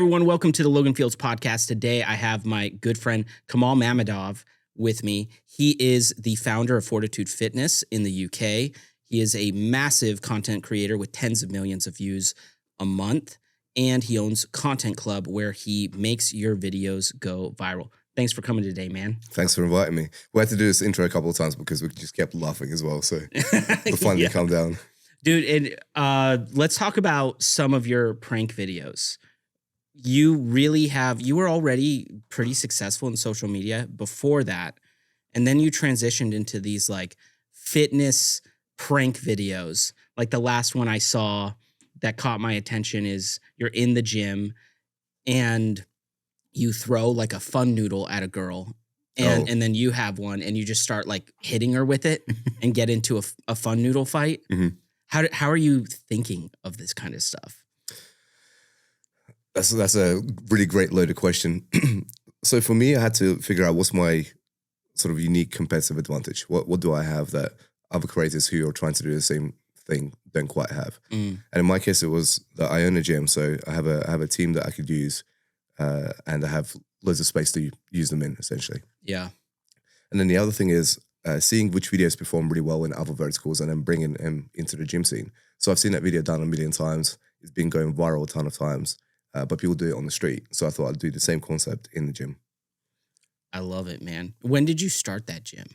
everyone. Welcome to the Logan Fields podcast. Today, I have my good friend Kamal Mamedov with me. He is the founder of Fortitude Fitness in the UK. He is a massive content creator with tens of millions of views a month, and he owns Content Club, where he makes your videos go viral. Thanks for coming today, man. Thanks for inviting me. We had to do this intro a couple of times because we just kept laughing as well, so we'll finally calm down. Dude, and let's talk about some of your prank videos. You were already pretty successful in social media before that, and then you transitioned into these like fitness prank videos. Like the last one I saw that caught my attention is you're in the gym and you throw like a fun noodle at a girl, and then you have one and you just start like hitting her with it and get into a fun noodle fight. Mm-hmm. How are you thinking of this kind of stuff? That's a really great loaded question. So for me, I had to figure out what's my sort of unique competitive advantage. What do I have that other creators who are trying to do the same thing don't quite have? And in my case, it was that I own a gym, so I have a team that I could use, and I have loads of space to use them in, essentially. Yeah. And then the other thing is seeing which videos perform really well in other verticals and then bringing them into the gym scene. So I've seen that video done a million times. It's been going viral a ton of times, but people do it on the street. So I thought I'd do the same concept in the gym. I love it, man. When did you start that gym?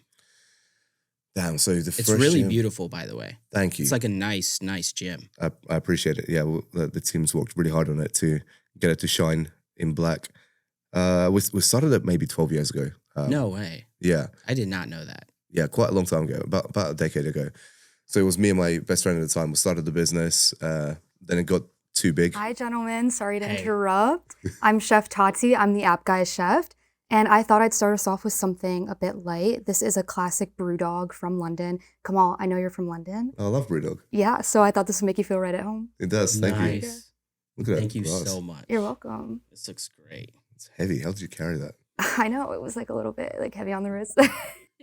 Damn, so it's really beautiful, by the way. Thank you. It's like a nice gym. I appreciate it. Yeah, well, the team's worked really hard on it to get it to shine in black. We started it maybe 12 years ago. No way. Yeah. I did not know that. Yeah, quite a long time ago, about a decade ago. So it was me and my best friend at the time. We started the business. Then it got too big. Hi, gentlemen. Sorry to interrupt. I'm Chef Tati. I'm the app guy's chef. And I thought I'd start us off with something a bit light. This is a classic Brewdog from London. Kamal, I know you're from London. I love Brewdog. Yeah, so I thought this would make you feel right at home. It does. Thank you. Yeah. Look at that. Thank you so much. You're welcome. This looks great. It's heavy. How did you carry that? I know. It was like a little bit like heavy on the wrist.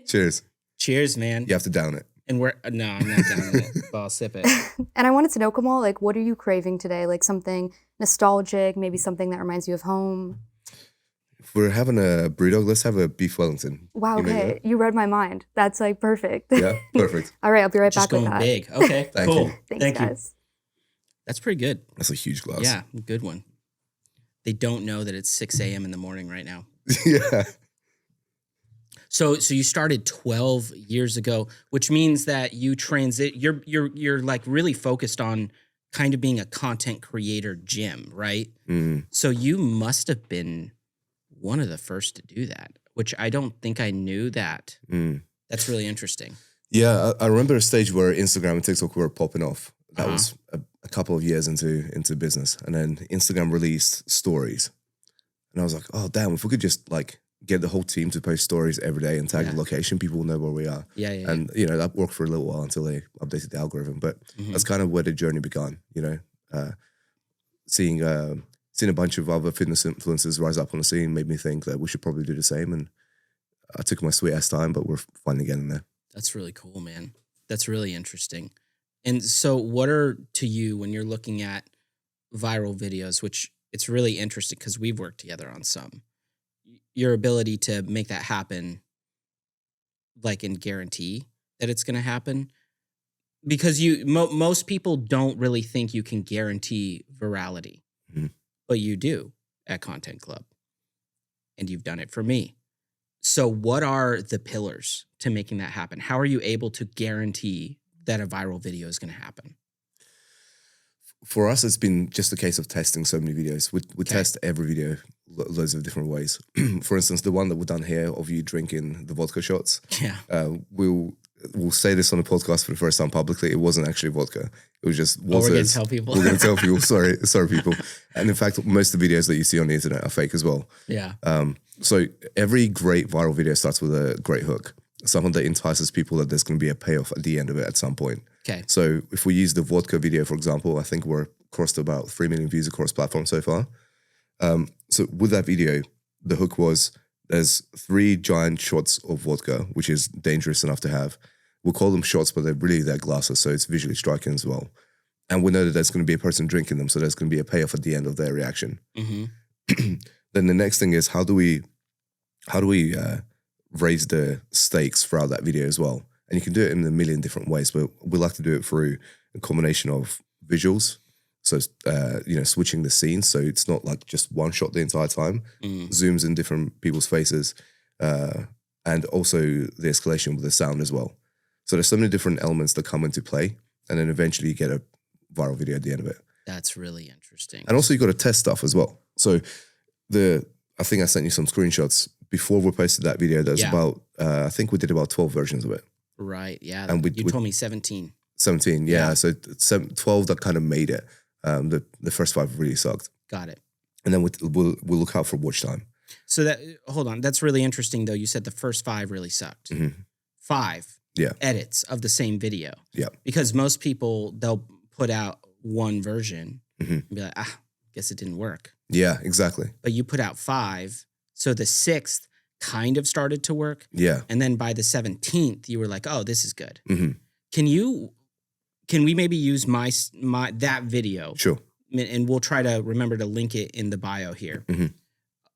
Cheers. Cheers, man. You have to down it. And no, I'm not downing it, but I'll sip it. And I wanted to know, Kamal, like, what are you craving today? Like something nostalgic, maybe something that reminds you of home? If we're having a Brewdog, let's have a beef Wellington. Wow, okay. You read my mind. That's like perfect. Yeah, perfect. All right, I'll be right Just back with that. Just going big. Okay, Thank cool. you. Thanks, guys. That's pretty good. That's a huge glass. Yeah, good one. They don't know that it's 6 a.m. in the morning right now. Yeah. So you started 12 years ago, which means that you're like really focused on kind of being a content creator gym, right? Mm. So you must have been one of the first to do that, which I don't think I knew that. Mm. That's really interesting. Yeah, I remember a stage where Instagram and TikTok were popping off. That was a couple of years into business. And then Instagram released stories. And I was like, oh, damn, if we could just like get the whole team to post stories every day and tag the location, people will know where we are. Yeah. And, you know, that worked for a little while until they updated the algorithm. But that's kind of where the journey began, you know. Seeing a bunch of other fitness influencers rise up on the scene made me think that we should probably do the same. And I took my sweet ass time, but we're finally getting there. That's really cool, man. That's really interesting. And so what are, to you, when you're looking at viral videos, which it's really interesting because we've worked together on some, your ability to make that happen, like, and guarantee that it's going to happen? Because most people don't really think you can guarantee virality, but you do at Content Club, and you've done it for me. So what are the pillars to making that happen? How are you able to guarantee that a viral video is going to happen? For us, it's been just a case of testing so many videos. We test every video loads of different ways. For instance, the one that we've done here of you drinking the vodka shots. Yeah. We'll say this on the podcast for the first time publicly. It wasn't actually vodka. It was just water. We're going to tell people. We're going to tell people. Sorry, people. And in fact, most of the videos that you see on the internet are fake as well. Yeah. So every great viral video starts with a great hook. Something that entices people that there's going to be a payoff at the end of it at some point. Okay. So if we use the vodka video, for example, I think we're crossed about 3 million views across platforms so far. So with that video, the hook was there's 3 giant shots of vodka, which is dangerous enough to have. We'll call them shots, but they're glasses, so it's visually striking as well. and we know that there's going to be a person drinking them, so there's going to be a payoff at the end of their reaction. Mm-hmm. Then the next thing is how do we raise the stakes throughout that video as well? And you can do it in a million different ways, but we like to do it through a combination of visuals. So, switching the scenes. So it's not like just one shot the entire time, zooms in different people's faces, and also the escalation with the sound as well. So there's so many different elements that come into play, and then eventually you get a viral video at the end of it. That's really interesting. And also you got to test stuff as well. So I think I sent you some screenshots before we posted that video. There's about, I think we did about 12 versions of it. Right, yeah. And you told me 17. 17, yeah. So 12 that kind of made it. The first 5 really sucked. Got it. And then we'll look out for watch time. So hold on. That's really interesting, though. You said the first 5 really sucked. 5 edits of the same video. Yeah. Because most people, they'll put out one version and be like, guess it didn't work. Yeah, exactly. But you put out 5. So the 6th kind of started to work. Yeah. And then by the 17th, you were like, oh, this is good. Mm-hmm. Can we maybe use that video? Sure. And we'll try to remember to link it in the bio here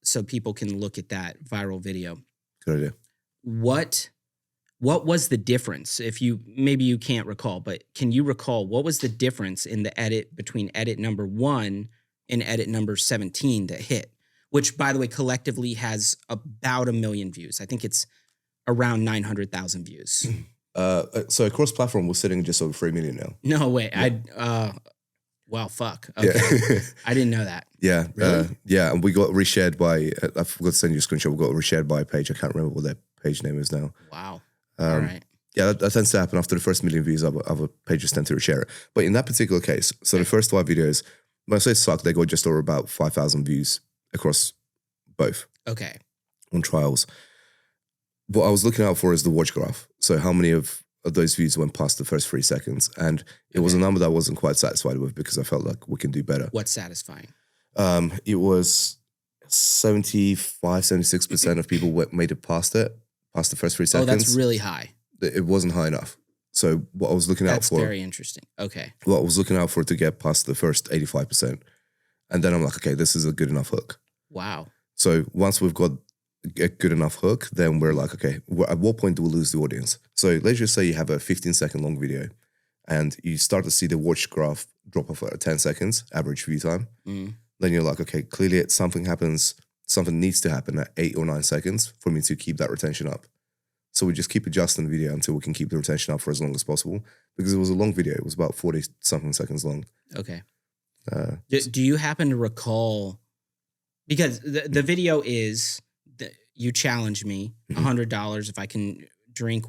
so people can look at that viral video. Good idea. What was the difference? Maybe you can't recall, but can you recall what was the difference in the edit between edit number 1 and edit number 17 that hit? Which, by the way, collectively has about 1 million views. I think it's around 900,000 views. So across platform, we're sitting just over 3 million now. No way. Yeah. Well, fuck. Okay. Yeah. I didn't know that. Yeah. Really? Yeah. And we got reshared by, I forgot to send you a screenshot. We got reshared by a page. I can't remember what their page name is now. Wow. All right. Yeah, that tends to happen after the first 1 million views. Other pages tend to reshare it. But in that particular case, so the first 5 videos, when I say suck, they got just over about 5,000 views across both. Okay. On trials. What I was looking out for is the watch graph. So how many of those views went past the first 3 seconds? And it was a number that I wasn't quite satisfied with because I felt like we can do better. What's satisfying? It was 75, 76% of people made it past the first 3 seconds. Oh, that's really high. It wasn't high enough. So what I was looking out for. That's very interesting. Okay. What I was looking out for to get past the first 85%. And then I'm like, okay, this is a good enough hook. Wow. So once we've got a good enough hook, then we're like, okay, at what point do we lose the audience? So let's just say you have a 15-second long video and you start to see the watch graph drop off at 10 seconds, average view time. Then you're like, okay, clearly something needs to happen at 8 or 9 seconds for me to keep that retention up. So we just keep adjusting the video until we can keep the retention up for as long as possible because it was a long video. It was about 40-something seconds long. Okay. Do you happen to recall, because the video is, you challenge me $100 if I can drink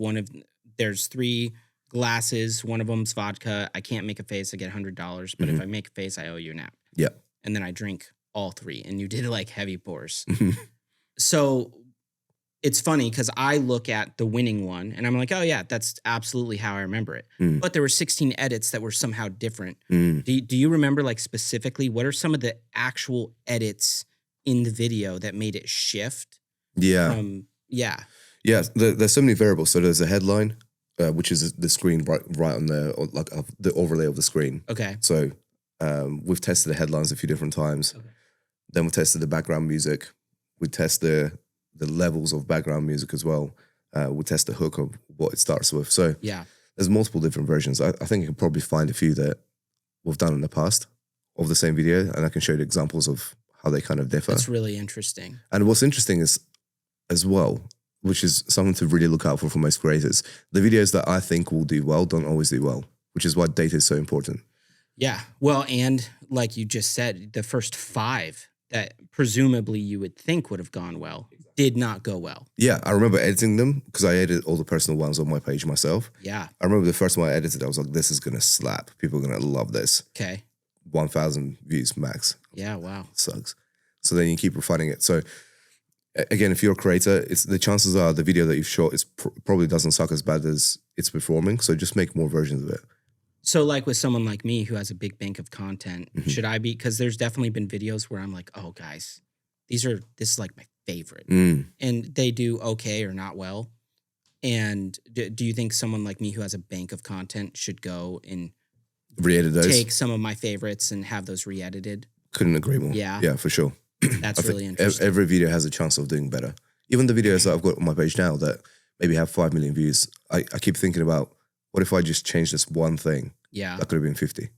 there's 3 glasses, one of them's vodka. I can't make a face, I get $100. But if I make a face, I owe you an app. Yeah. And then I drink all 3 and you did like heavy pours. So it's funny because I look at the winning one and I'm like, oh yeah, that's absolutely how I remember it. But there were 16 edits that were somehow different. Do you remember like specifically what are some of the actual edits in the video that made it shift? Yeah. Yeah. There's so many variables. So there's a headline, which is the screen right on the overlay of the screen. Okay. So we've tested the headlines a few different times. Okay. Then we tested the background music. We test the levels of background music as well. We test the hook of what it starts with. So yeah, there's multiple different versions. I think you can probably find a few that we've done in the past of the same video, and I can show you examples of how they kind of differ. That's really interesting. And what's interesting is, as well, which is something to really look out for most creators, the videos that I think will do well don't always do well, which is why data is so important. Yeah. Well, and like you just said, the first 5 that presumably you would think would have gone well did not go well. Yeah, I remember editing them because I edited all the personal ones on my page myself. Yeah. I remember the first one I edited, I was like, this is going to slap. People are going to love this. Okay. 1,000 views max. Yeah, wow. Sucks. So then you keep refining it. So again, if you're a creator, the chances are the video that you've shot probably doesn't suck as bad as it's performing. So just make more versions of it. So like with someone like me who has a big bank of content, should I be, because there's definitely been videos where I'm like, oh guys, this is like my favorite. And they do okay or not well. And do you think someone like me who has a bank of content should go and Re-edit those. take some of my favorites and have those re-edited. Couldn't agree more. Yeah. Yeah, for sure. That's I really think interesting. every video has a chance of doing better. Even the videos that I've got on my page now that maybe have 5 million views, I keep thinking about, what if I just change this one thing? Yeah. That could have been 50.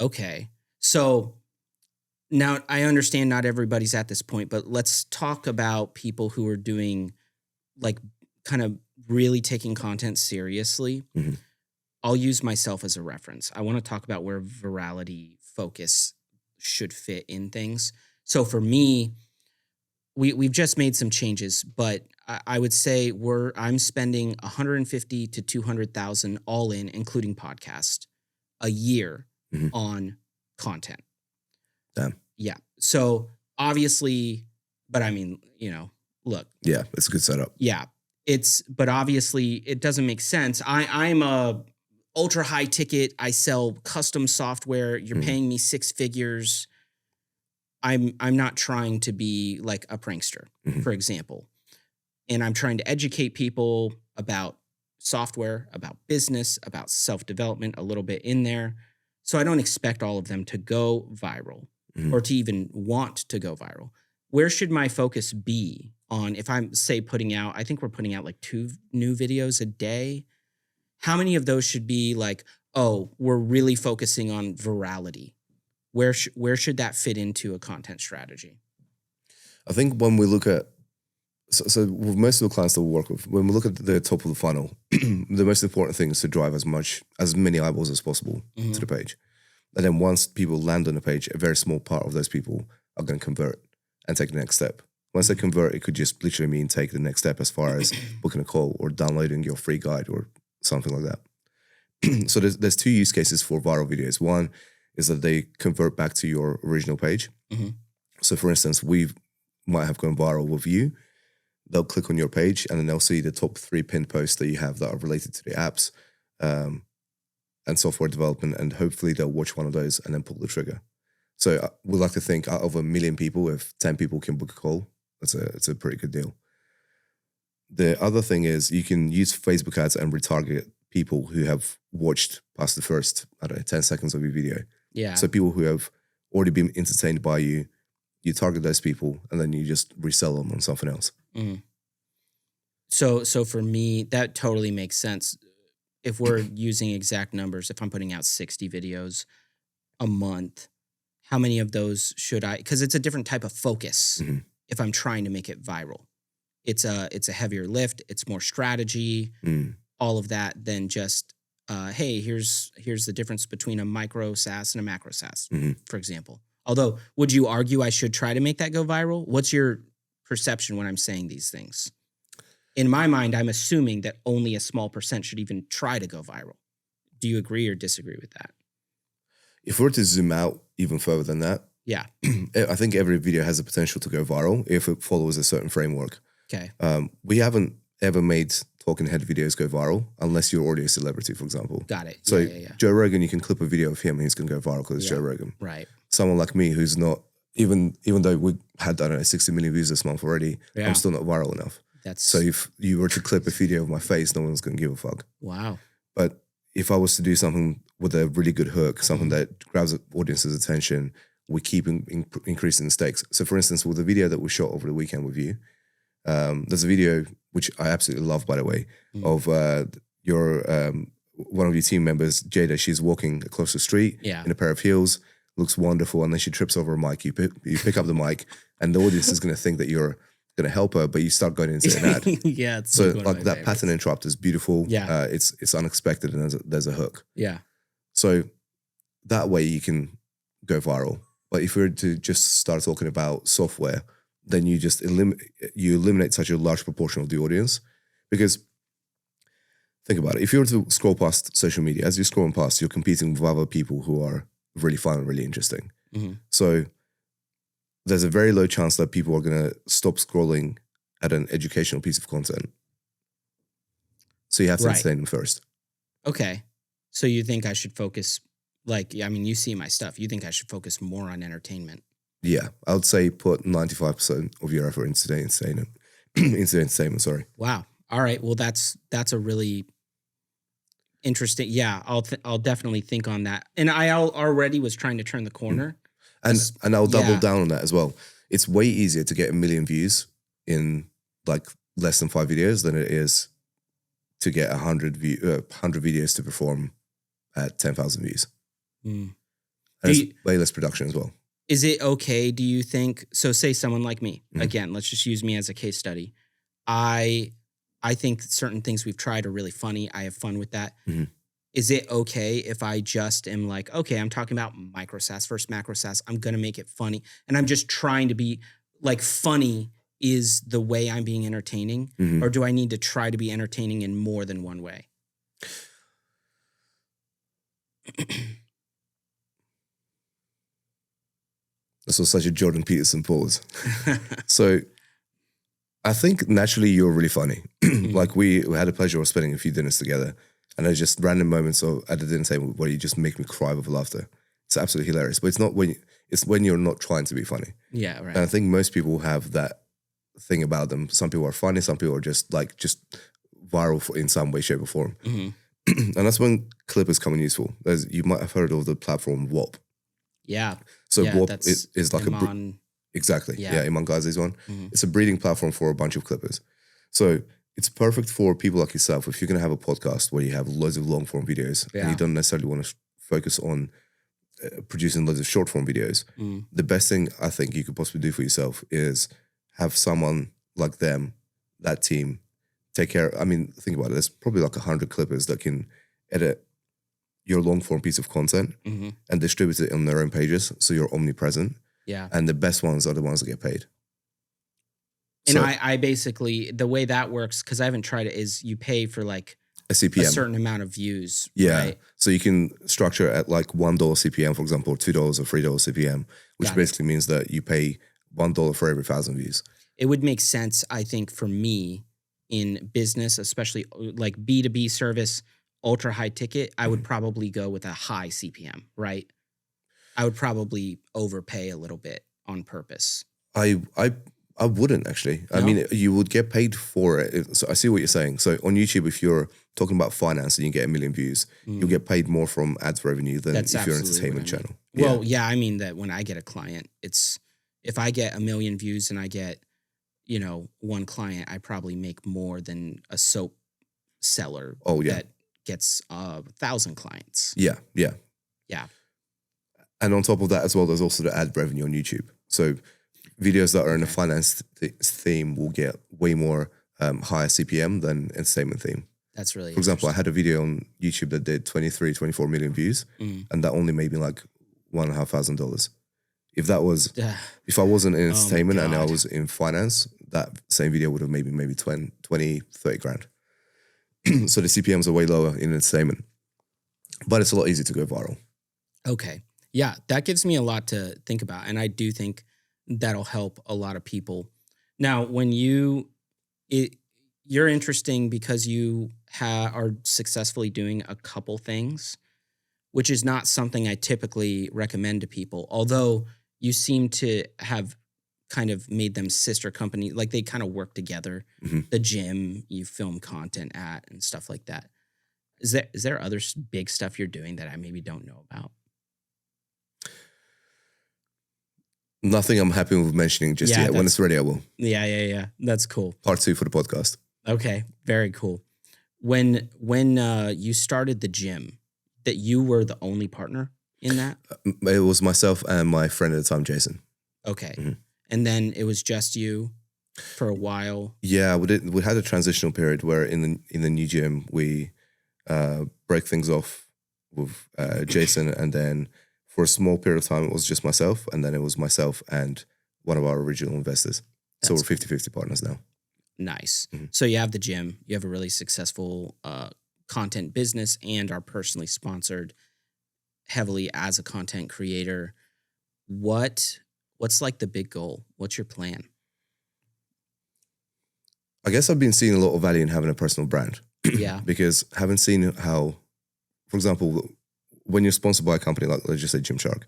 Okay. So now I understand not everybody's at this point, but let's talk about people who are doing like kind of really taking content seriously. Mhm. I'll use myself as a reference. I want to talk about where virality focus should fit in things. So for me, we've just made some changes, but I would say I'm spending 150 to 200,000 all in, including podcast, a year Mhm. on content. Damn. Yeah. So obviously, but I mean, look, Yeah, it's a good setup. yeah, but obviously it doesn't make sense. I'm a ultra high ticket. I sell custom software. You're Mhm. paying me 6 figures. I'm not trying to be like a prankster, Mhm. for example. And I'm trying to educate people about software, about business, about self-development, a little bit in there. So I don't expect all of them to go viral Mhm. or to even want to go viral. Where should my focus be on, if I'm, say, I think we're putting out like 2 new videos a day. How many of those should be like, oh, we're really focusing on virality? Where should that fit into a content strategy? I think when we look at, so with most of the clients that we work with, when we look at the top of the funnel, the most important thing is to drive as many eyeballs as possible to the page. And then once people land on the page, a very small part of those people are going to convert and take the next step. Once they convert, it could just literally mean take the next step as far as booking a call or downloading your free guide or something like that. So there's 2 use cases for viral videos. One is that they convert back to your original page. Mhm. So for instance, we might have gone viral with you. They'll click on your page and then they'll see the top 3 pinned posts that you have that are related to the apps and software development, and hopefully they'll watch one of those and then pull the trigger. So we like to think out of 1 million people, if 10 people can book a call, it's a pretty good deal. The other thing is you can use Facebook ads and retarget people who have watched past the first, 10 seconds of your video. Yeah. So people who have already been entertained by you, you target those people and then you just resell them on something else. Mm. So for me, that totally makes sense. If we're using exact numbers, if I'm putting out 60 videos a month, how many of those should I, because it's a different type of focus Mhm. if I'm trying to make it viral. It's a heavier lift, it's more strategy, all of that than just, hey, here's the difference between a micro SaaS and a macro SaaS, for example. Although, would you argue I should try to make that go viral? What's your perception when I'm saying these things? In my mind, I'm assuming that only a small percent should even try to go viral. Do you agree or disagree with that? If we were to zoom out even further than that, Yeah. I think every video has the potential to go viral if it follows a certain framework. Okay. We haven't ever made talking head videos go viral unless you're already a celebrity, for example. Got it. So Yeah. Joe Rogan, you can clip a video of him and he's going to go viral because it's Yeah. Joe Rogan. Right. Someone like me who's not, even though we had, 60 million views this month already, Yeah. I'm still not viral enough. So if you were to clip a video of my face, no one's going to give a fuck. Wow. But if I was to do something with a really good hook, something that grabs the audience's attention, we keep increasing the stakes. So for instance, with the video that we shot over the weekend with you, there's a video, which I absolutely love, by the way, of your one of your team members, Jada. She's walking across the street in a pair of heels, looks wonderful, and then she trips over a mic. You pick up the mic, and the audience is going to think that you're going to help her, but you start going into an ad. Yeah. It's So like like that pattern interrupt is beautiful. Yeah. It's unexpected, and there's a hook. Yeah. So that way you can go viral. But if we were to just start talking about software, then you just eliminate such a large proportion of the audience. Because think about it, if you were to scroll past social media, as you're scrolling past, you're competing with other people who are really fun and really interesting. So there's a very low chance that people are going to stop scrolling at an educational piece of content. So you have to entertain them first. Okay. So you think I should focus, you see my stuff. You think I should focus more on entertainment? Yeah, I would say put 95% of your effort into the entertainment. Into entertainment, sorry. Wow. All right. Well, that's a really Interesting. Yeah, I'll definitely think on that. And I already was trying to turn the corner. And I'll double Yeah. down on that as well. It's way easier to get 1 million views in like less than 5 videos than it is to get 100 videos to perform at 10,000 views. Mm. And it's way less production as well. Is it okay, do you think? So say someone like me, Mhm. again, let's just use me as a case study. I think certain things we've tried are really funny. I have fun with that. Mhm. Is it okay if I just am like, okay, I'm talking about micro SaaS versus macro SaaS. I'm going to make it funny. And I'm just trying to be like funny is the way I'm being entertaining. Mhm. Or do I need to try to be entertaining in more than one way? This was such a Jordan Peterson pause. So I think naturally you're really funny. Like we had a pleasure of spending a few dinners together, and there's just random moments at the dinner table where you just make me cry with laughter. It's absolutely hilarious, but it's when you're not trying to be funny. Yeah, right. And I think most people have that thing about them. Some people are funny, some people are just viral in some way, shape, or form. Mm-hmm. And that's when clippers come in useful. You might have heard of the platform WAP. Yeah. So yeah, WAP that's is like exactly. Yeah, Iman Ghazi's one. Mhm. It's a breeding platform for a bunch of clippers. So it's perfect for people like yourself. If you're going to have a podcast where you have loads of long form videos and you don't necessarily want to focus on producing loads of short form videos, the best thing I think you could possibly do for yourself is have someone like them, that team, take care. I mean, think about it. There's probably like 100 clippers that can edit your long form piece of content and distribute it on their own pages, so you're omnipresent. Yeah. And the best ones are the ones that get paid. And So, I basically, the way that works, because I haven't tried it, is you pay for like a CPM. a certain amount of views. Yeah. Right? So you can structure at like $1 CPM, for example, or $2 or $3 CPM, which Got it. basically means that you pay $1 for every 1,000 views. It would make sense, I think, for me in business, especially like B2B service, ultra high ticket, I would probably go with a high CPM, right? I would probably overpay a little bit on purpose. I wouldn't actually. No? I mean, you would get paid for it. So I see what you're saying. So on YouTube, if you're talking about finance and you get 1 million views, you'll get paid more from ads revenue than That's if you're an absolutely entertainment what I mean. channel. Well, yeah, I mean that when I get a client, it's if I get 1 million views and I get, one client, I probably make more than a soap seller that gets 1,000 clients. Yeah. Yeah. And on top of that as well, there's also the ad revenue on YouTube. So videos that are in a finance theme will get way more higher CPM than entertainment theme. That's really For example, I had a video on YouTube that did 24 million views, and that only made me like $1,500. If I wasn't in entertainment and I was in finance, that same video would have made me maybe 20, 30 grand. So the CPMs are way lower in entertainment, but it's a lot easier to go viral. Okay. Yeah, that gives me a lot to think about. And I do think that'll help a lot of people. Now, when you're interesting because you are successfully doing a couple things, which is not something I typically recommend to people. Although you seem to have kind of made them sister company, like they kind of work together. The gym you film content at and stuff like that. Is there other big stuff you're doing that I maybe don't know about? Nothing I'm happy with mentioning just yet. When it's ready, I will. Yeah. That's cool. Part 2 for the podcast. Okay, very cool. When you started the gym, that you were the only partner in that? It was myself and my friend at the time, Jason. Okay. And then it was just you for a while? Yeah, we had a transitional period where in the new gym, we break things off with Jason, and then for a small period of time, it was just myself, and then it was myself and one of our original investors. So we're 50-50 partners now. Nice. So you have the gym, you have a really successful content business, and are personally sponsored heavily as a content creator. What's like the big goal? What's your plan? I guess I've been seeing a lot of value in having a personal brand. Yeah. Because having seen how, for example, when you're sponsored by a company like, let's just say Gymshark,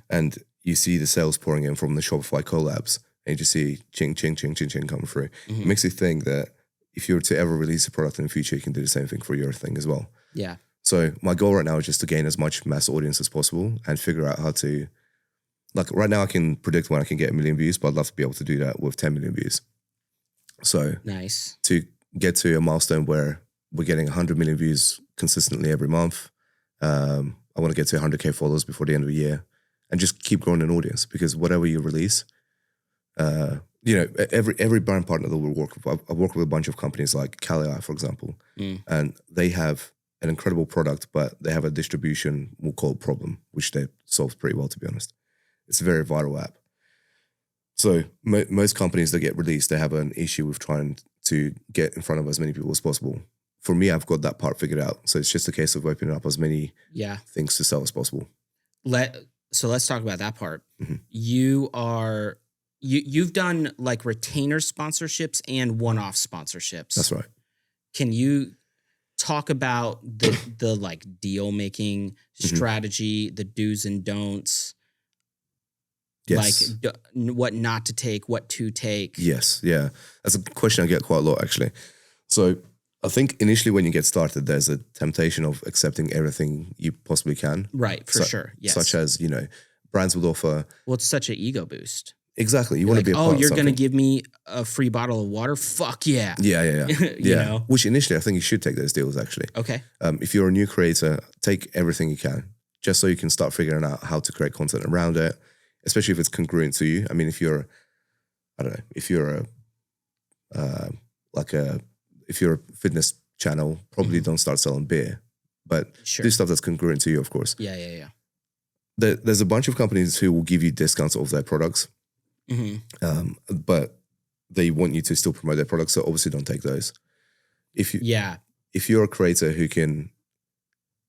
and you see the sales pouring in from the Shopify collabs, and you just see ching, ching, ching, ching, ching coming through, it makes you think that if you were to ever release a product in the future, you can do the same thing for your thing as well. Yeah. So my goal right now is just to gain as much mass audience as possible and figure out how to, like right now I can predict when I can get 1 million views, but I'd love to be able to do that with 10 million views. So Nice. to get to a milestone where we're getting 100 million views consistently every month, I want to get to 100K followers before the end of the year and just keep growing an audience, because whatever you release, every brand partner that we work with, I work with a bunch of companies like Kamal, for example, and they have an incredible product, but they have a distribution, we'll call it problem, which they solve pretty well, to be honest. It's a very viral app. So most companies that get released, they have an issue with trying to get in front of as many people as possible. For me, I've got that part figured out. So it's just a case of opening up as many things to sell as possible. So let's talk about that part. Mm-hmm. You've done like retainer sponsorships and one-off sponsorships. That's right. Can you talk about the like deal making strategy, the do's and don'ts? Yes. Like what not to take, what to take. Yes. Yeah. That's a question I get quite a lot, actually. So I think initially when you get started, there's a temptation of accepting everything you possibly can. Right. For sure. Yes. Such as, brands would offer. Well, it's such an ego boost. Exactly. You want to be a part of you're something. going to give me a free bottle of water? Fuck yeah. Yeah. You know? Which initially I think you should take those deals, actually. Okay. If you're a new creator, take everything you can, just so you can start figuring out how to create content around it, especially if it's congruent to you. I mean, if you're a fitness channel, probably don't start selling beer, but do stuff that's congruent to you, of course. Yeah. There's a bunch of companies who will give you discounts off their products, but they want you to still promote their products, so obviously don't take those. If you're a creator who can,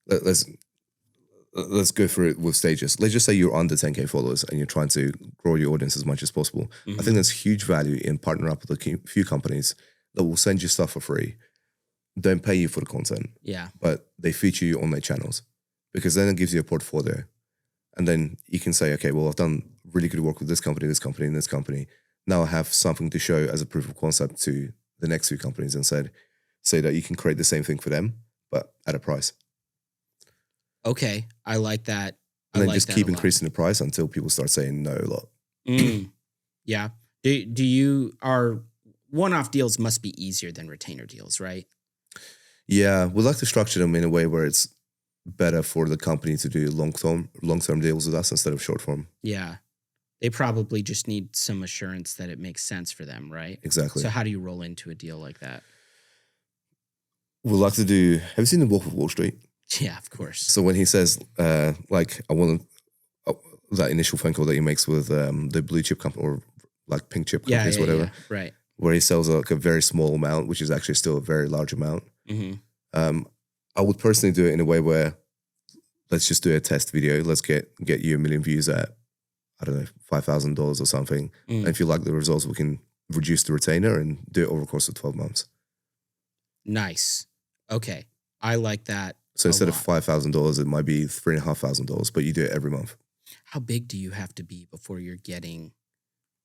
let's go through it with stages. Let's just say you're under 10K followers and you're trying to grow your audience as much as possible. I think there's huge value in partnering up with a few companies that will send you stuff for free, don't pay you for the content, but they feature you on their channels, because then it gives you a portfolio. And then you can say, okay, well, I've done really good work with this company, this company, and this company. Now I have something to show as a proof of concept to the next few companies and say that you can create the same thing for them, but at a price. Okay, I like that. And then just keep increasing the price until people start saying no a lot. Yeah. Our one-off deals must be easier than retainer deals, right? Yeah, we like to structure them in a way where it's better for the company to do long-term deals with us instead of short-form. Yeah. They probably just need some assurance that it makes sense for them, right? Exactly. So how do you roll into a deal like that? We like to do, have you seen The Wolf of Wall Street? Yeah, of course. So when he says, I want that initial phone call that he makes with the blue chip company or like pink chip companies, whatever. Right. Where he sells like a very small amount, which is actually still a very large amount. I would personally do it in a way where let's just do a test video. Let's get you 1 million views at, I don't know, $5,000 or something. And if you like the results, we can reduce the retainer and do it over the course of 12 months. Nice. Okay. I like that. So instead of $5,000, it might be $3,500, but you do it every month. How big do you have to be before you're getting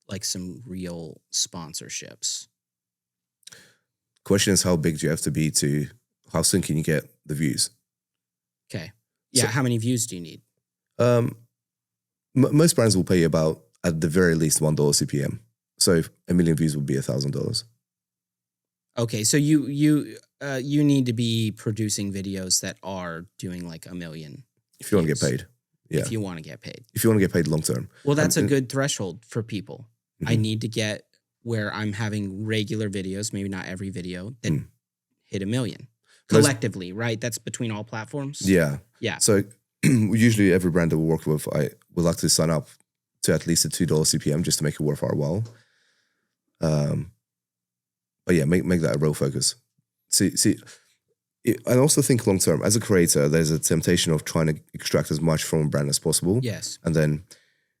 like some real sponsorships? Question is, how big do you have to be to, how soon can you get the views? Okay. Yeah. So, how many views do you need? Most brands will pay you about, at the very least, $1 CPM. So 1 million views would be $1,000. Okay. So you need to be producing videos that are doing like 1 million. If you want to get paid. Yeah. If you want to get paid. If you want to get paid long term. Well, that's a good threshold for people. I need to get where I'm having regular videos, maybe not every video, that hit 1 million. Collectively, right? That's between all platforms? Yeah. So usually every brand that we work with, I would like to sign up to at least a $2 CPM just to make it worth our while. But yeah, make that a real focus. See, I also think long term, as a creator, there's a temptation of trying to extract as much from a brand as possible. Yes. And then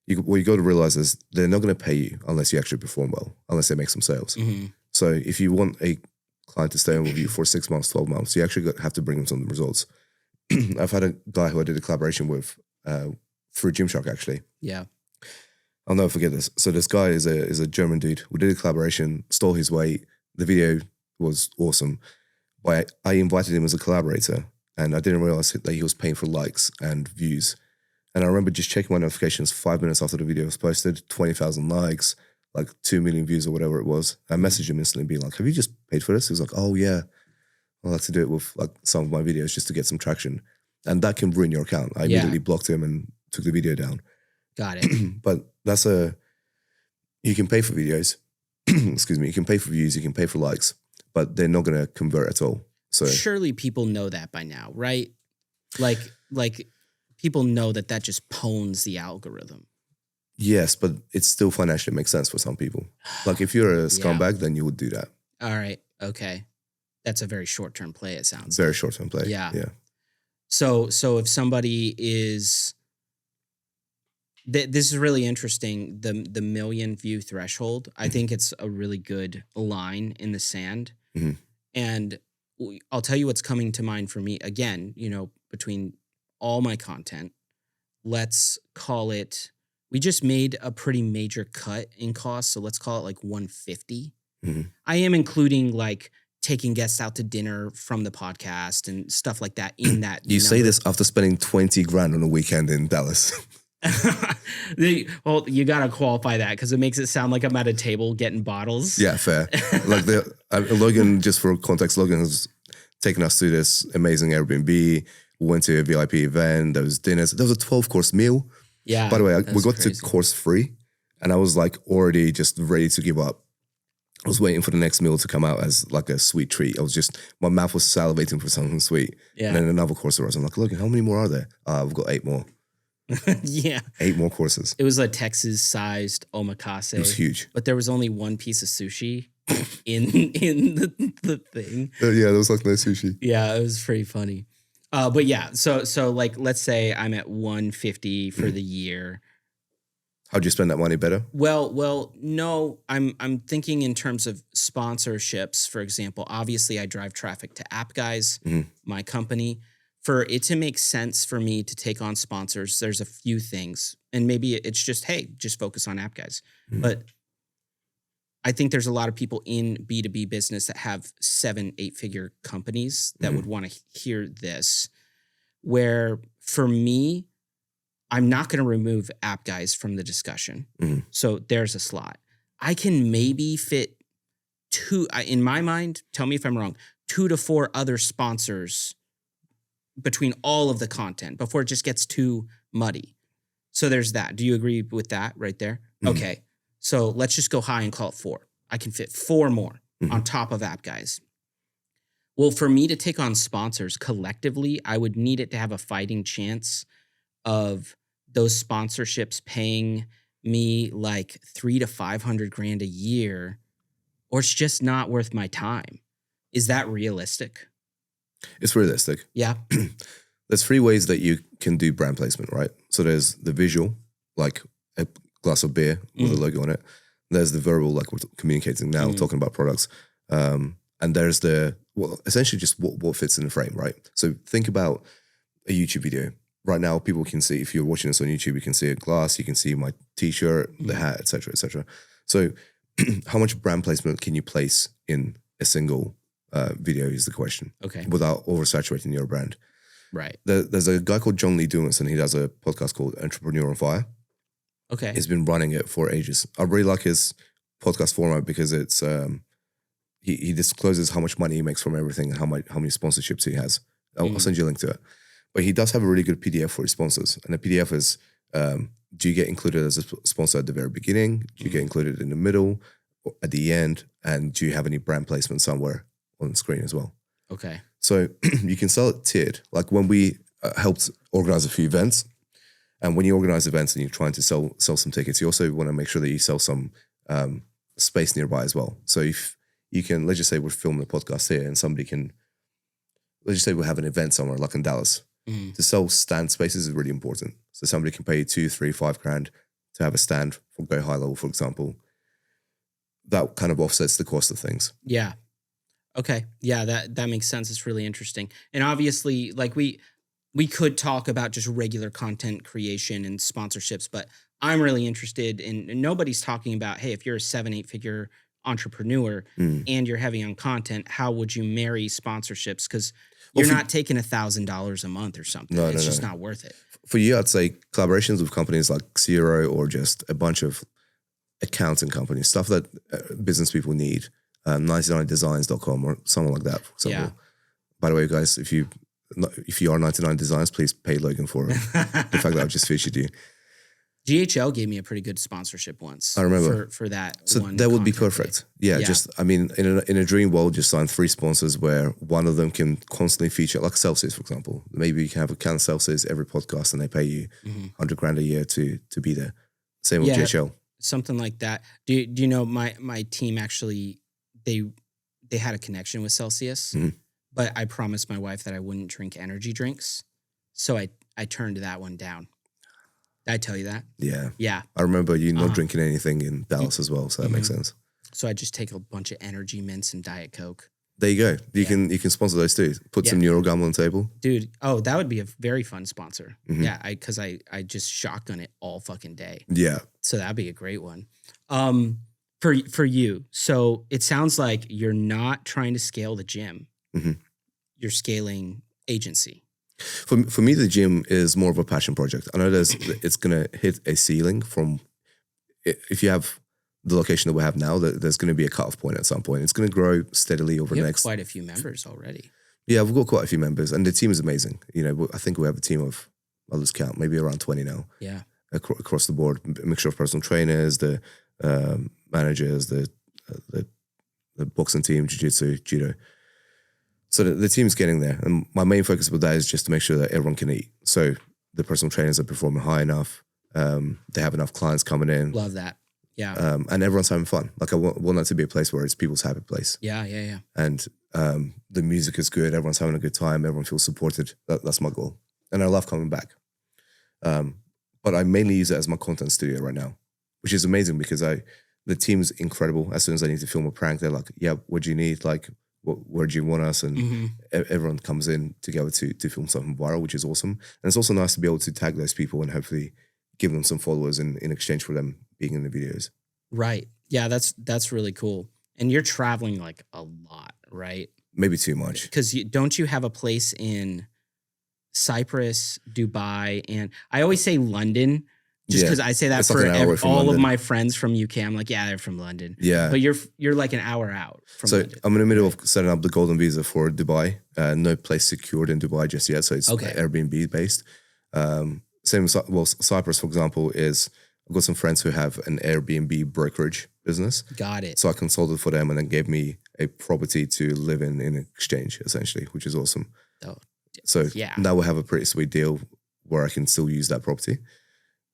what you got to realize is they're not going to pay you unless you actually perform well, unless they make some sales. So if you want a client to stay on with you for 6 months, 12 months, you actually have to bring them some results. I've had a guy who I did a collaboration with through Gymshark, actually. Yeah. I'll never forget this. So this guy is a German dude. We did a collaboration, stole his weight. The video was awesome. But I invited him as a collaborator. and I didn't realize that he was paying for likes and views. And I remember just checking my notifications 5 minutes after the video was posted, 20,000 likes, like 2 million views or whatever it was. I messaged him instantly being like, have you just paid for this? He was like, oh yeah, I like to do it with like some of my videos just to get some traction. And that can ruin your account. I immediately blocked him and took the video down. Got it. But you can pay for videos. Excuse me. You can pay for views, you can pay for likes, but they're not going to convert at all. So surely people know that by now, right? Like people know that just pwns the algorithm. Yes, but it still financially makes sense for some people. Like if you're a scumbag, then you would do that. All right. Okay. That's a very short-term play, it sounds. Very short-term play. Yeah. Yeah. So if somebody is, this is really interesting, the million view threshold. I think it's a really good line in the sand. Mm-hmm. And I'll tell you what's coming to mind for me. Again, between all my content, let's call it, we just made a pretty major cut in cost. So let's call it like 150. Mm-hmm. I am including like taking guests out to dinner from the podcast and stuff like that in that. You say this after spending 20 grand on a weekend in Dallas. Well, you got to qualify that because it makes it sound like I'm at a table getting bottles. Yeah, fair. Like Logan, just for context, Logan has taken us to this amazing Airbnb. We went to a VIP event. There was dinners. There was a 12-course meal. Yeah. By the way, we got crazy. to course 3 and I was like already just ready to give up. I was waiting for the next meal to come out as like a sweet treat. My mouth was salivating for something sweet. Yeah. And then another course arose. I'm like, Logan, how many more are there? We've got 8 more. Yeah. 8 more courses. It was a Texas-sized omakase. It was huge. But there was only one piece of sushi in the thing. Yeah, there was like no sushi. Yeah, it was pretty funny. But yeah, so like let's say I'm at 150 for the year. How'd you spend that money better? Well, no, I'm thinking in terms of sponsorships, for example. Obviously, I drive traffic to App Guys, my company. For it to make sense for me to take on sponsors, there's a few things. And maybe it's just, hey, just focus on App Guys. But I think there's a lot of people in B2B business that have 7-8-figure companies that would want to hear this, where for me, I'm not going to remove App Guys from the discussion. So there's a slot. I can maybe fit 2, in my mind, tell me if I'm wrong, 2 to 4 other sponsors between all of the content before it just gets too muddy. So there's that. Do you agree with that right there? Okay. So let's just go high and call it 4. I can fit 4 more on top of App Guys. Well, for me to take on sponsors collectively, I would need it to have a fighting chance of those sponsorships paying me like $300 to $500 a year, or it's just not worth my time. Is that realistic? It's realistic. Yeah. There's 3 ways that you can do brand placement, right? So there's the visual, like a glass of beer with a logo on it. There's the verbal, like we're communicating now, talking about products. And there's essentially just what fits in the frame, right? So think about a YouTube video. Right now, people can see, if you're watching this on YouTube, you can see a glass, you can see my t-shirt, the hat, et cetera, et cetera. So how much brand placement can you place in a single video is the question. Okay. Without oversaturating your brand. Right. There's a guy called John Lee Dumas, and he does a podcast called Entrepreneur on Fire. Okay. He's been running it for ages. I really like his podcast format because it's he discloses how much money he makes from everything and how many sponsorships he has. I'll send you a link to it. But he does have a really good PDF for his sponsors. And the PDF is, do you get included as a sponsor at the very beginning? Do you get included in the middle, or at the end? And do you have any brand placement somewhere on the screen as well? Okay. So you can sell it tiered. Like when we helped organize a few events, and when you organize events and you're trying to sell some tickets, you also want to make sure that you sell some space nearby as well. So if you can, let's just say we're filming a podcast here and somebody can, let's just say we have an event somewhere like in Dallas. To sell stand spaces is really important. So somebody can pay you 2, 3, 5 grand to have a stand for Go High Level, for example. That kind of offsets the cost of things. Yeah. Okay. Yeah, that makes sense. It's really interesting. And obviously, like we could talk about just regular content creation and sponsorships, but I'm really interested in, and nobody's talking about, hey, if you're a 7-8 figure entrepreneur and you're heavy on content, how would you marry sponsorships? Because You're not taking $1,000 a month or something. No, it's just not worth it. For you, I'd say collaborations with companies like Xero or just a bunch of accounting companies, stuff that business people need. 99designs.com or something like that, for example. Yeah. By the way, guys, if you are 99 Designs, please pay Logan for the fact that I've just featured you. GHL gave me a pretty good sponsorship once. I remember for that. So one that would be content perfect. day. Yeah, just I mean, in a dream world, just sign 3 sponsors where one of them can constantly feature, like Celsius, for example. Maybe you can have a can of Celsius every podcast, and they pay you $100,000 a year to be there. Same with GHL. Something like that. Do you know my team actually they had a connection with Celsius, but I promised my wife that I wouldn't drink energy drinks, so I turned that one down. Did I tell you that? Yeah. Yeah. I remember you not drinking anything in Dallas as well, so that makes sense. So I just take a bunch of energy mints and Diet Coke. There you go. You can sponsor those too. Put some Neurogum on the table. Dude, that would be a very fun sponsor. Yeah, because I just shotgun it all fucking day. Yeah. So that'd be a great one. For you, so it sounds like you're not trying to scale the gym. You're scaling agency. For me, the gym is more of a passion project. I know it's going to hit a ceiling from, if you have the location that we have now, there's going to be a cutoff point at some point. It's going to grow steadily over the next. Quite a few members already. Yeah, we've got quite a few members, and the team is amazing. You know, I think we have a team of, I'll just count, maybe around 20 now. Yeah. Across the board, a mixture of personal trainers, the managers, the boxing team, jiu-jitsu, judo. So the team's getting there. And my main focus with that is just to make sure that everyone can eat. So the personal trainers are performing high enough. They have enough clients coming in. Love that. Yeah. And everyone's having fun. Like I want that to be a place where it's people's happy place. Yeah. And the music is good. Everyone's having a good time. Everyone feels supported. That's my goal. And I love coming back. But I mainly use it as my content studio right now, which is amazing because the team's incredible. As soon as I need to film a prank, they're like, yeah, what do you need? Like, where do you want us? And everyone comes in together to film something viral, which is awesome. And it's also nice to be able to tag those people and hopefully give them some followers in exchange for them being in the videos. Right. Yeah, that's really cool. And you're traveling like a lot, right? Maybe too much. Because don't you have a place in Cyprus, Dubai, and I always say London just because I say that it's for like an hour from all London. of my friends from UK. I'm like, yeah, they're from London. Yeah. But you're like an hour out from London. I'm in the middle of setting up the golden visa for Dubai. No place secured in Dubai just yet, so it's Airbnb based. Same with Cyprus, for example, is I've got some friends who have an Airbnb brokerage business. Got it. So I consulted for them and then gave me a property to live in exchange, essentially, which is awesome. Oh, so now we have a pretty sweet deal where I can still use that property.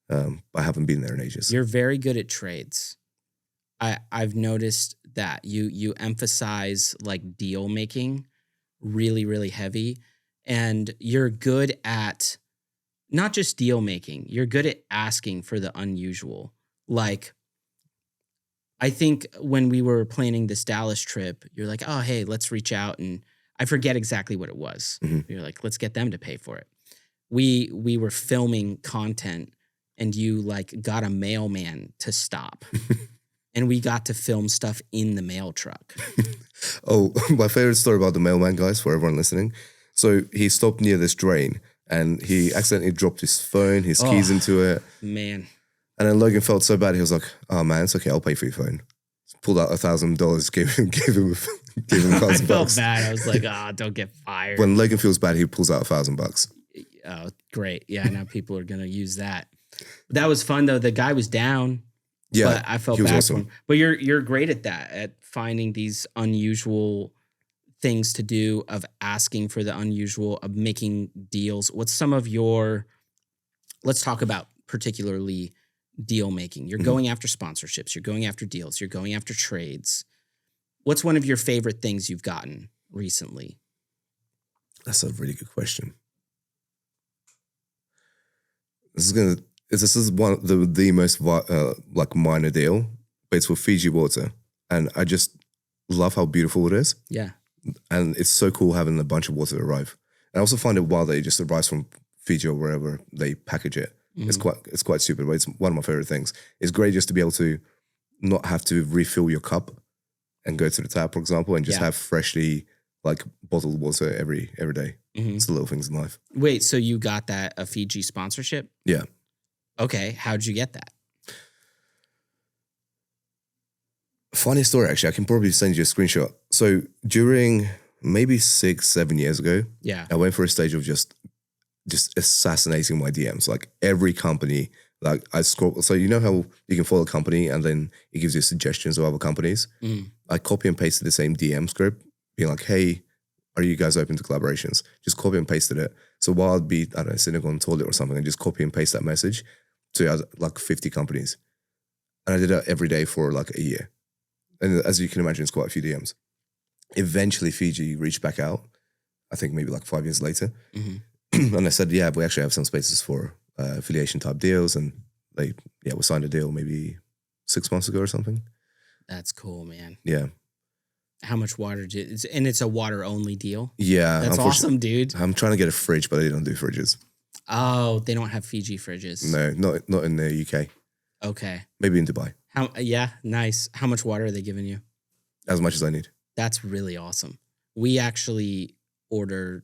I haven't been there in ages. You're very good at trades. I've noticed that you emphasize like deal making really, really heavy. And you're good at not just deal making, you're good at asking for the unusual. Like, I think when we were planning this Dallas trip, you're like, oh, hey, let's reach out. And I forget exactly what it was. You're like, let's get them to pay for it. We were filming content and you like got a mailman to stop. And we got to film stuff in the mail truck. Oh, my favorite story about the mailman, guys, for everyone listening. So he stopped near this drain and he accidentally dropped his phone, his keys into it. Man. And then Logan felt so bad. He was like, oh man, it's okay. I'll pay for your phone. Pulled out $1,000, gave him $1,000. I felt bad. I was like, don't get fired. When Logan feels bad, he pulls out $1,000. Oh, great. Yeah, now people are going to use that. That was fun though. The guy was down. Yeah, but I felt bad for him. But you're great at that, at finding these unusual things to do, of asking for the unusual, of making deals. What's some of your, let's talk about particularly deal making. You're going after sponsorships, you're going after deals, you're going after trades. What's one of your favorite things you've gotten recently? That's a really good question. This is one of the most like minor deal, but it's for Fiji water. And I just love how beautiful it is. Yeah. And it's so cool having a bunch of water arrive. And I also find it wild that it just arrives from Fiji or wherever they package it. It's quite stupid, but it's one of my favorite things. It's great just to be able to not have to refill your cup and go to the tap, for example, and just have freshly like bottled water every day. Mhm. It's the little things in life. Wait, so you got a Fiji sponsorship? Yeah. Okay, how'd you get that? Funny story, actually. I can probably send you a screenshot. So during maybe 6-7 years ago, Yeah. I went for a stage of just assassinating my DMs. Like every company, like I scroll. So you know how you can follow a company and then it gives you suggestions of other companies? Mm. I copy and pasted the same DM script, being like, hey, are you guys open to collaborations? Just copy and pasted it. So while I'd be, I don't know, sitting on the toilet or something, and just copy and paste that message to like 50 companies. And I did that every day for like a year. And as you can imagine, it's quite a few DMs. Eventually, Fiji reached back out, I think maybe like 5 years later. Mm-hmm. And I said, yeah, we actually have some spaces for affiliation type deals. And we signed a deal maybe 6 months ago or something. That's cool, man. Yeah. How much water and it's a water only deal? Yeah. That's awesome, dude. I'm trying to get a fridge, but they don't do fridges. Oh, they don't have Fiji fridges. No, not in the UK. Okay. Maybe in Dubai. Yeah, nice. How much water are they giving you? As much as I need. That's really awesome. We actually order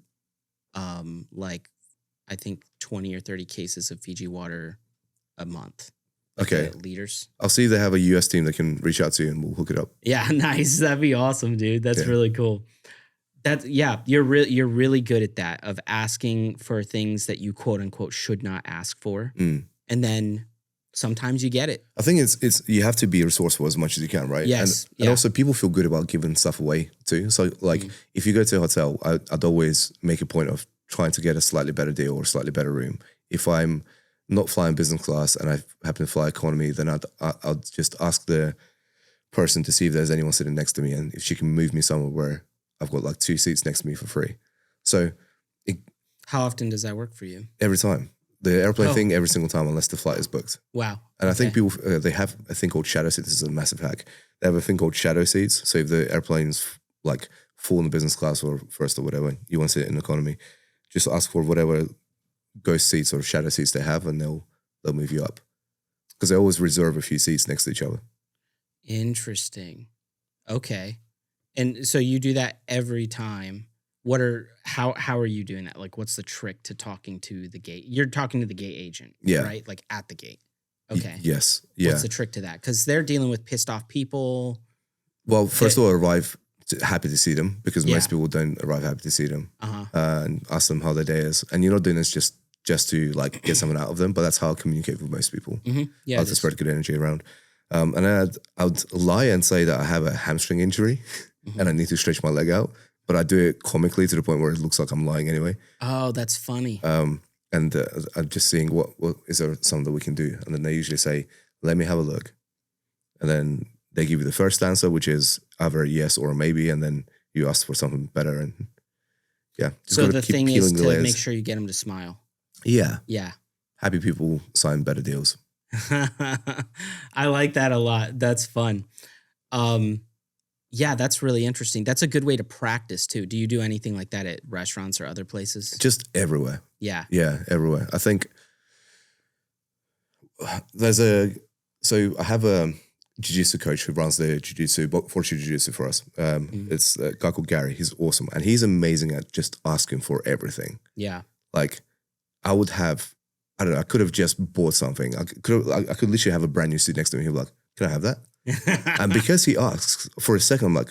like I think 20 or 30 cases of Fiji water a month. Like Okay. Liters. I'll see if they have a US team that can reach out to you and we'll hook it up. Yeah, nice. That'd be awesome, dude. That's really cool. You're really good at that, of asking for things that you quote unquote should not ask for. Mm. And then sometimes you get it. I think it's you have to be resourceful as much as you can, right? Yes. And also people feel good about giving stuff away too. So like if you go to a hotel, I'd always make a point of trying to get a slightly better deal or a slightly better room. If I'm not flying business class and I happen to fly economy, then I'll just ask the person to see if there's anyone sitting next to me and if she can move me somewhere where I've got like 2 seats next to me for free. So how often does that work for you? Every time. The airplane thing, every single time, unless the flight is booked. Wow. And I think people, they have a thing called shadow seats. This is a massive hack. They have a thing called shadow seats. So if the airplane's like full in the business class or first or whatever, you want to sit in economy, just ask for whatever ghost seats or shadow seats they have and they'll move you up. Because they always reserve a few seats next to each other. Interesting. Okay. And so you do that every time. How are you doing that? Like, what's the trick to talking to the gate? You're talking to the gate agent, right? Like at the gate. Okay. Yes. Yeah. What's the trick to that? Because they're dealing with pissed off people. Well, first of all, arrive happy to see them because most people don't arrive happy to see them. And ask them how their day is. And you're not doing this just to like get something out of them, but that's how I communicate with most people. Yeah. How to spread good energy around. And I would lie and say that I have a hamstring injury and I need to stretch my leg out. But I do it comically to the point where it looks like I'm lying anyway. Oh, that's funny. And I'm just seeing what is there something that we can do. And then they usually say, let me have a look. And then they give you the first answer, which is either a yes or a maybe. And then you ask for something better. And just so the thing is to make sure you get them to smile. Yeah. Yeah. Happy people sign better deals. I like that a lot. That's fun. Yeah, that's really interesting. That's a good way to practice too. Do you do anything like that at restaurants or other places? Just everywhere. Yeah. Yeah, everywhere. I think so I have a jiu-jitsu coach who runs the fortune jiu-jitsu for us. It's a guy called Gary. He's awesome. And he's amazing at just asking for everything. Yeah. Like I could have just bought something. I could literally have a brand new suit next to me. He'll be like, can I have that? And because he asks, for a second, I'm like,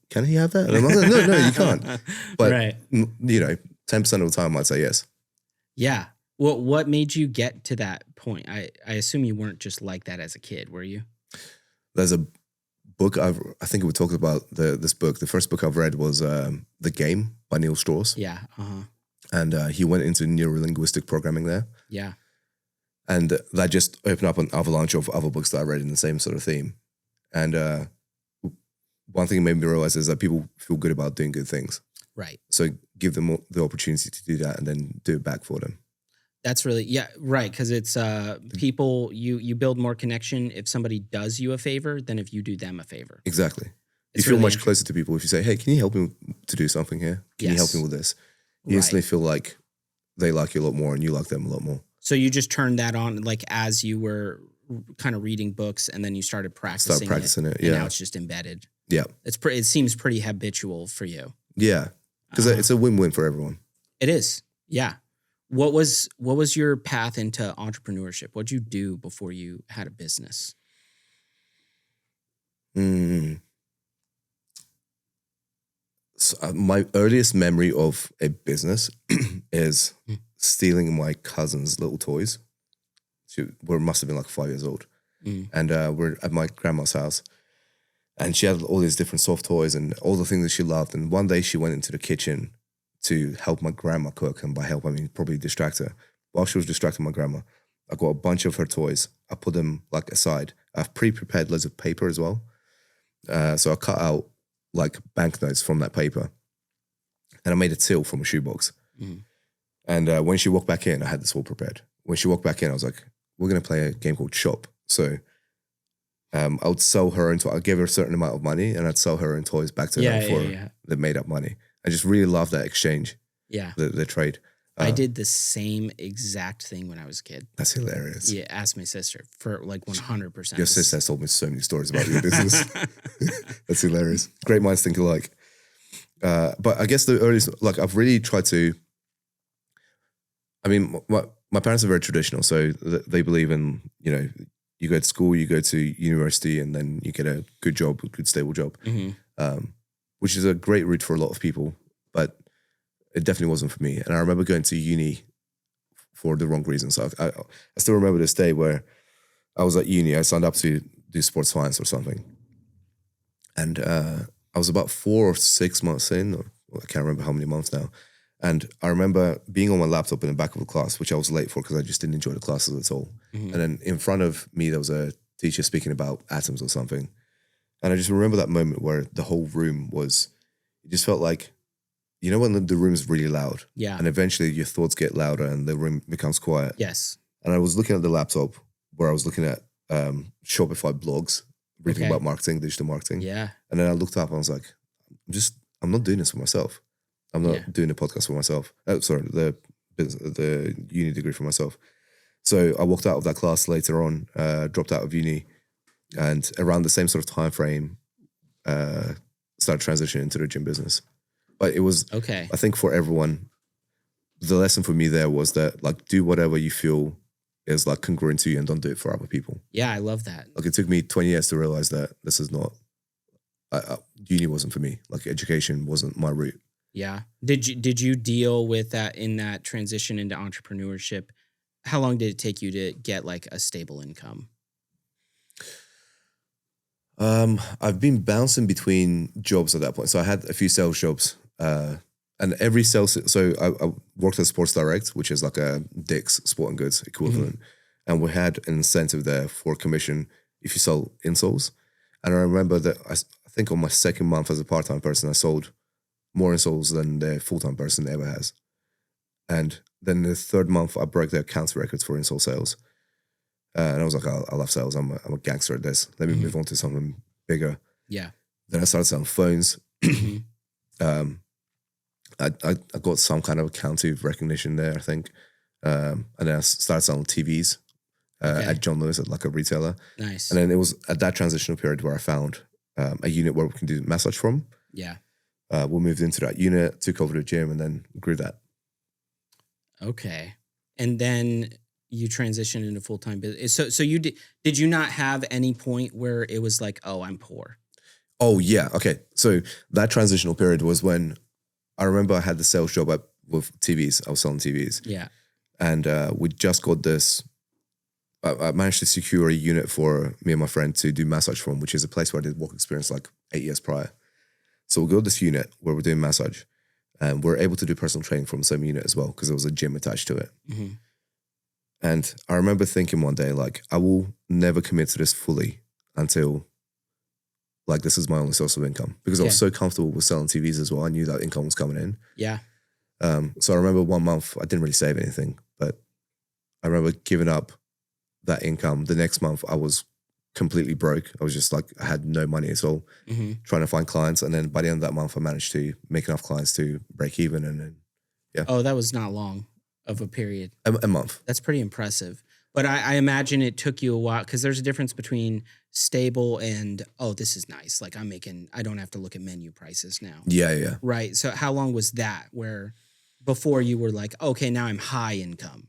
can he have that? And I'm like, no, you can't. But, 10% of the time I'd say yes. Yeah. Well, what made you get to that point? I assume you weren't just like that as a kid, were you? There's a book I think we talked about this book. The first book I've read was The Game by Neil Strauss. Yeah. And he went into neurolinguistic programming there. Yeah. And that just opened up an avalanche of other books that I read in the same sort of theme. And one thing it made me realize is that people feel good about doing good things. Right. So give them the opportunity to do that and then do it back for them. That's really, right. Because it's people, you build more connection if somebody does you a favor than if you do them a favor. Exactly. You feel much closer to people if you say, hey, can you help me to do something here? Can you help me with this? You instantly feel like they like you a lot more and you like them a lot more. So you just turned that on like as you were kind of reading books and then you started practicing it. Yeah. And now it's just embedded. Yeah. It seems pretty habitual for you. Yeah. Because it's a win-win for everyone. It is. Yeah. What was your path into entrepreneurship? What'd you do before you had a business? Mm. So, my earliest memory of a business is Mm. stealing my cousin's little toys. We must have been like 5 years old. Mm. And we're at my grandma's house. And she had all these different soft toys and all the things that she loved. And one day she went into the kitchen to help my grandma cook. And by help, I mean probably distract her. While she was distracting my grandma, I got a bunch of her toys. I put them like aside. I've pre-prepared loads of paper as well. So I cut out like banknotes from that paper. And I made a till from a shoebox. Mm. And when she walked back in, I had this all prepared. When she walked back in, I was like, we're going to play a game called Shop. So I would sell her own toys. I'd give her a certain amount of money and I'd sell her own toys back to her for the made up money. I just really love that exchange. Yeah. The trade. I did the same exact thing when I was a kid. That's hilarious. Yeah, ask my sister for like 100%. Your sister has told me so many stories about your business. That's hilarious. Great minds think alike. But I guess the earliest, like I've really tried to, I mean, my parents are very traditional. So they believe in, you know, you go to school, you go to university, and then you get a good job, a good stable job, which is a great route for a lot of people. But it definitely wasn't for me. And I remember going to uni for the wrong reasons. So I still remember this day where I was at uni. I signed up to do sports science or something. And I was about 4 or 6 months in, or I can't remember how many months now. And I remember being on my laptop in the back of the class, which I was late for because I just didn't enjoy the classes at all. And then in front of me, there was a teacher speaking about atoms or something. And I just remember that moment where the whole room was, it just felt like, you know, when the room is really loud. Yeah. And eventually your thoughts get louder and the room becomes quiet. Yes. And I was looking at the laptop where I was looking at Shopify blogs, reading about marketing, digital marketing. Yeah. And then I looked up and I was like, I'm not doing this for myself. I'm not doing a podcast for myself. The uni degree for myself. So I walked out of that class later on, dropped out of uni, and around the same sort of time frame, started transitioning into the gym business. But it was, I think for everyone, the lesson for me there was that like do whatever you feel is like congruent to you and don't do it for other people. Yeah, I love that. Like it took me 20 years to realize that this is not, uni wasn't for me. Like education wasn't my route. Yeah. Did you deal with that in that transition into entrepreneurship? How long did it take you to get like a stable income? I've been bouncing between jobs at that point. So I had a few sales jobs, and every sales. So I worked at Sports Direct, which is like a Dick's Sporting Goods equivalent, and we had an incentive there for commission if you sell insoles. And I remember that I think on my second month as a part-time person, I sold more insoles than the full-time person ever has. And then the third month, I broke the accounts records for insole sales. And I was like, I love sales. I'm a gangster at this. Let me move on to something bigger. Yeah. Then I started selling phones. I got some kind of county recognition there, I think. And then I started selling TVs at John Lewis at like a retailer. Nice. And then it was at that transitional period where I found a unit where we can do massage from. Yeah. We moved into that unit, took over the gym, and then grew that. Okay. And then you transitioned into full-time business. So you did you not have any point where it was like, oh, I'm poor? Oh, yeah. Okay. So that transitional period was when I remember I had the sales job with TVs. I was selling TVs. Yeah. And we just got this. I managed to secure a unit for me and my friend to do massage from, which is a place where I did work experience like 8 years prior. So we got this unit where we're doing massage, and we're able to do personal training from the same unit as well because there was a gym attached to it. Mm-hmm. And I remember thinking one day, like, I will never commit to this fully until, like, this is my only source of income because I was so comfortable with selling TVs as well. I knew that income was coming in. Yeah. So I remember 1 month, I didn't really save anything, but I remember giving up that income. The next month, I was completely broke. I was just like, I had no money at all, trying to find clients. And then by the end of that month, I managed to make enough clients to break even. And then, Oh, that was not long of a period. A month. That's pretty impressive. But I imagine it took you a while because there's a difference between stable and, oh, this is nice. Like I don't have to look at menu prices now. Yeah. Right. So how long was that where before you were like, okay, now I'm high income?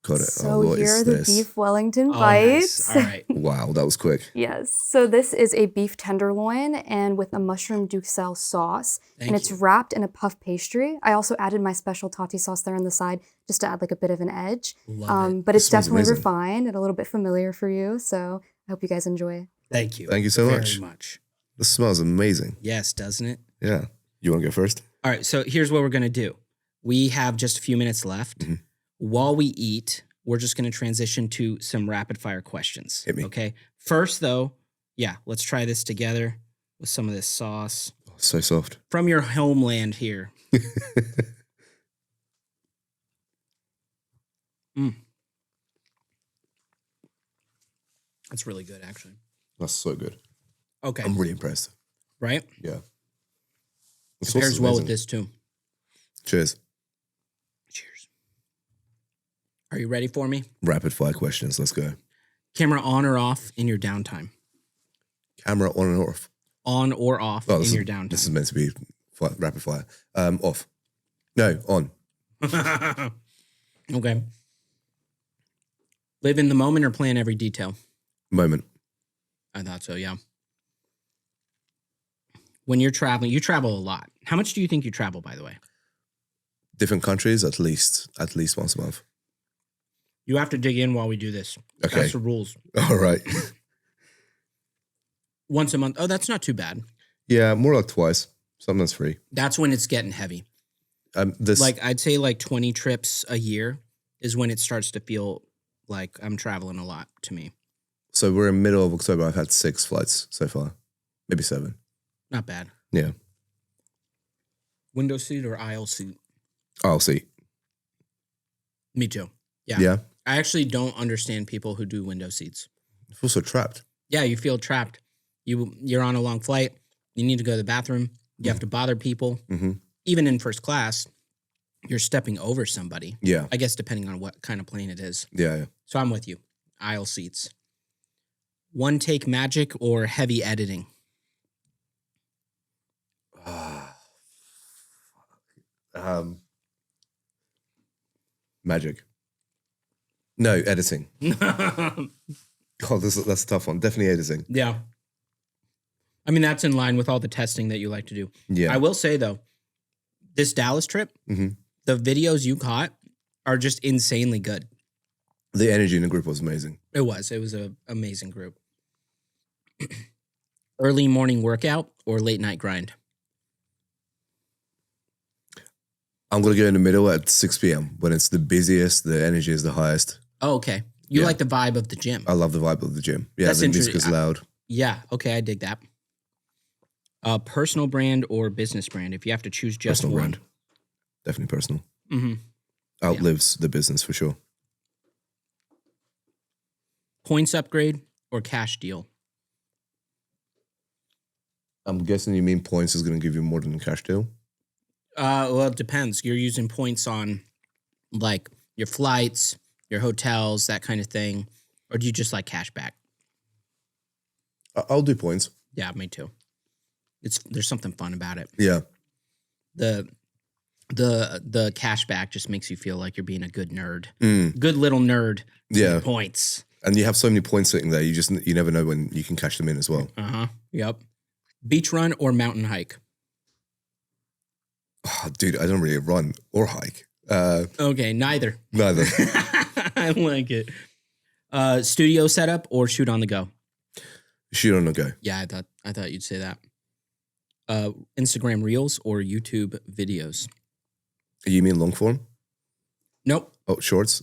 Got it. So what here is are the this? beef Wellington Oh, bites. nice. All right. Wow, that was quick. Yes. So this is a beef tenderloin and with a mushroom duxelle sauce. Thank and it's you. wrapped in a puff pastry. I also added my special tati sauce there on the side just to add like a bit of an edge. Love it. But This it's smells definitely amazing. refined and a little bit familiar for you. So I hope you guys enjoy. Thank you. Thank you so very much. much. This smells amazing. Yes, doesn't it? Yeah. You want to go first? All right. So here's what we're going to do. We have just a few minutes left. Mhm. While we eat, we're just going to transition to some rapid fire questions. Hit me. Okay. First, though, yeah, let's try this together with some of this sauce Oh, so soft. from your homeland here. That's really good, actually. That's so good. Okay. I'm really impressed. Right? Yeah. The It sauce pairs is well with amazing. this, too. Cheers. Cheers. Are you ready for me? Rapid fire questions. Let's go. Camera on or off in your downtime? Camera on and off. On or off Oh, in this your is, downtime? this is meant to be rapid fire. Off. No, on. Okay. Live in the moment or plan every detail? Moment. I thought so, yeah. When you're traveling, you travel a lot. How much do you think you travel, by the way? Different countries, at least once a month. You have to dig in while we do this. Okay. That's the rules. All right. Once a month. Oh, that's not too bad. Yeah, more like twice. Sometimes 3. That's when it's getting heavy. This Like, I'd say like 20 trips a year is when it starts to feel like I'm traveling a lot to me. So we're in middle of October. I've had 6 flights so far, maybe 7. Not bad. Yeah. Window seat or aisle seat? I'll see. Me too. Yeah. Yeah. I actually don't understand people who do window seats. I feel so trapped. Yeah, you feel trapped. You're on a long flight. You need to go to the bathroom. You have to bother people. Mm-hmm. Even in first class, you're stepping over somebody. Yeah. I guess depending on what kind of plane it is. Yeah. So I'm with you. Aisle seats. One take magic or heavy editing? Magic. No, editing. Oh, that's a tough one. Definitely editing. Yeah. I mean, that's in line with all the testing that you like to do. Yeah. I will say, though, this Dallas trip, Mhm. the videos you caught are just insanely good. The energy in the group was amazing. It was an amazing group. Early morning workout or late night grind? I'm going to go in the middle at 6 p.m. when it's the busiest, the energy is the highest. Oh, okay. You Yeah. like the vibe of the gym. I love the vibe of the gym. Yeah, That's the music is interesting. loud. Yeah. Okay. I dig that. Personal brand or business brand? If you have to choose just Personal one. brand. Definitely personal. Mm-hmm. Outlives the business for sure. Points upgrade or cash deal? I'm guessing you mean points is going to give you more than a cash deal. Well, it depends. You're using points on like your flights, your hotels, that kind of thing. Or do you just like cash back? I'll do points. Yeah, me too. There's something fun about it. Yeah. The cash back just makes you feel like you're being a good nerd. Mm. Good little nerd. to Yeah. the Points. And you have so many points sitting there. You never know when you can cash them in as well. Uh-huh. Yep. Beach run or mountain hike? Oh, dude, I don't really run or hike. Okay, neither. Neither. I like it. Studio setup or shoot on the go? Shoot on the go. Yeah, I thought you'd say that. Instagram Reels or YouTube videos? You mean long form? Nope. Oh, shorts.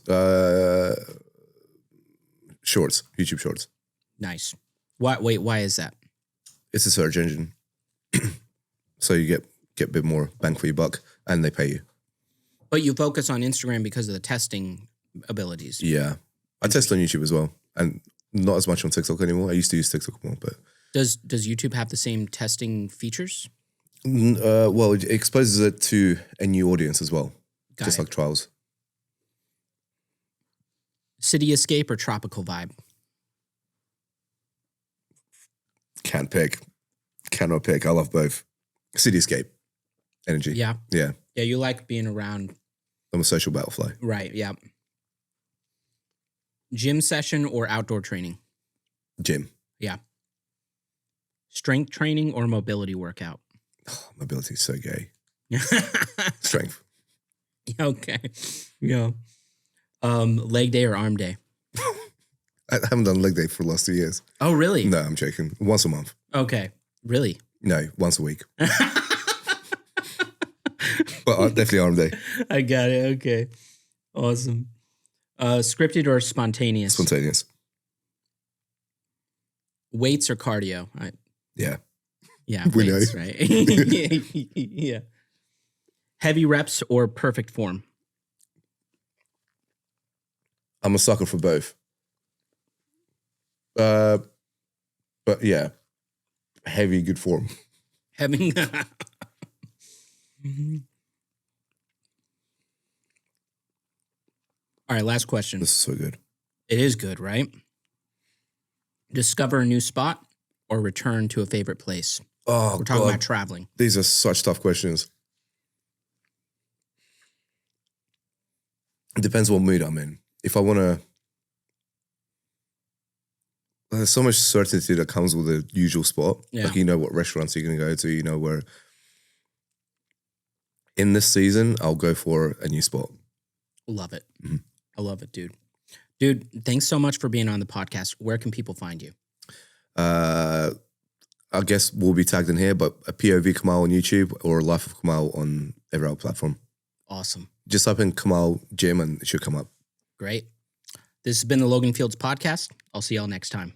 Shorts. YouTube shorts. Nice. Why is that? It's a search engine, so you get a bit more bang for your buck, and they pay you. But you focus on Instagram because of the testing abilities. Yeah, I test on YouTube as well, and not as much on TikTok anymore. I used to use TikTok more, but Does YouTube have the same testing features? well, it exposes it to a new audience as well, Got just it. like trials. City escape or tropical vibe? Can't pick. Cannot pick. I love both. Cityscape. energy. Yeah. Yeah. Yeah, you like being around. I'm a social butterfly. Right, yeah. Gym session or outdoor training? Gym. Yeah. Strength training or mobility workout? Oh, mobility is so gay. Strength. Okay. Yeah. Leg day or arm day? I haven't done leg day for the last 2 years. Oh, really? No, I'm joking. Once a month. Okay. Really? No, once a week. But definitely arm day. I got it. Okay. Awesome. Scripted or spontaneous? Spontaneous. Weights or cardio? Yeah. Yeah. We weights, know. Right? Yeah. Heavy reps or perfect form? I'm a sucker for both. But yeah, heavy, good form. Having. All right, last question. This is so good. It is good, right? Discover a new spot or return to a favorite place? Oh, We're talking God. about traveling. These are such tough questions. It depends what mood I'm in. If I want to... There's so much certainty that comes with a usual spot. Yeah. Like, you know what restaurants you're going to go to, you know where... In this season, I'll go for a new spot. Love it. Mm-hmm. I love it, dude. Dude, thanks so much for being on the podcast. Where can people find you? I guess we'll be tagged in here, but a POV Kamal on YouTube or Life of Kamal on every other platform. Awesome. Just type in Kamal Gym and it should come up. Great. This has been the Logan Fields podcast. I'll see y'all next time.